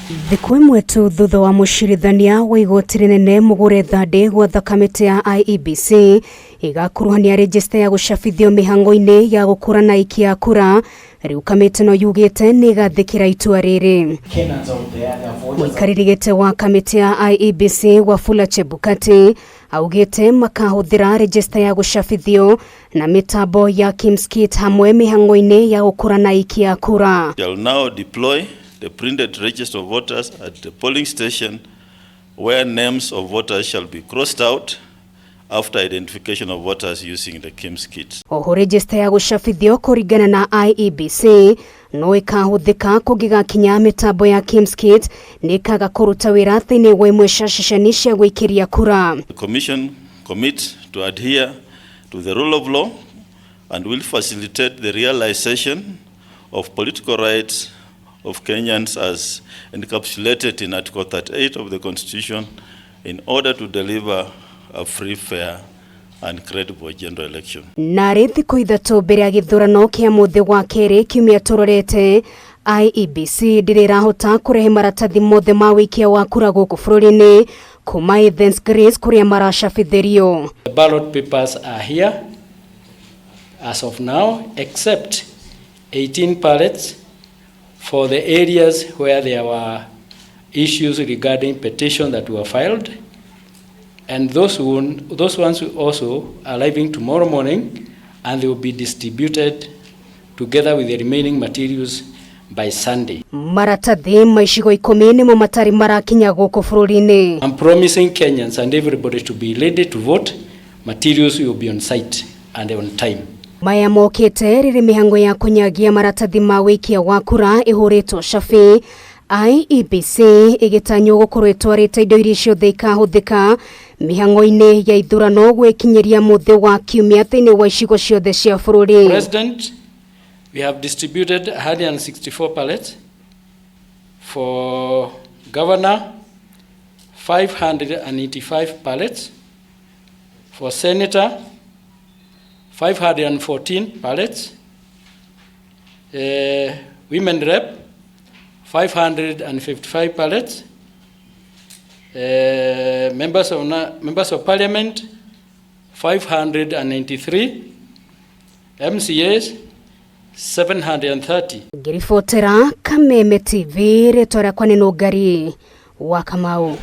Thiku imwe tu thutha wa mucirithania wa igoti rinene Mugure Thande gwatha kamiti ya IEBC igakuruhania regista ya gucabithio mihango-ini ya gukurana aikia kura, riu kamiti no yugite ni gathikira itua riri. Muikariri gite wa kamiti ya IEBC Wafula Chebukati augite makahuthira regista ya gucabithio na mitambo ya KIEMs hamwe mihango-ini ya gukurana aikia kura. Shall now deploy the printed register of voters at the polling station where names of voters shall be crossed out after identification of voters using the KIEMs kits. Oho register ya gucabithio kuringana na IEBC no ikahuthika kugigakinya mitambo ya KIEMs kit ni kaga kuruta wira thiini wa imwe ceceni cia guikiria kura. The commission commits to adhere to the rule of law and will facilitate the realization of political rights of Kenyans as encapsulated in Article 38 of the Constitution in order to deliver a free, fair and credible general election. Nari thiku ithatu mbere ya githurano kia muthi wa keri kiumia turorete, IEBC ndirihota kurehe maratathi mothe ma wuikia wa kura guku bururi-ini kuma Evans Grace kuria maracabithirio. The ballot papers are here as of now, except 18 ballots for the areas where there were issues regarding petition that were filed, and those ones will also arriving tomorrow morning, and they will be distributed together with the remaining materials by Sunday. Maratathi maicigo 10 nimo matari marakinya guku bururi-ini. I'm promising Kenyans and everybody to be ready to vote. Materials will be on site and on time. Maya mokite riri mihango ya kunyagia maratathi ma wikia wa kura ihuritwo cabi. IEBC igitanyo gukorwo itwarite indo iria ciothe ikahuthika mihango-ini ya ithurano gwekinyiria muthi wa kiumia thiini wa icigo ciothe cia bururi. President, we have distributed 164 ballots for governor, 585 ballots for senator, 514 ballots, women rep 555 ballots, members of parliament 593, MCAs 730. Ngiribotera Kameme TV, ritwa riakwa ni Nungari wa Kamau.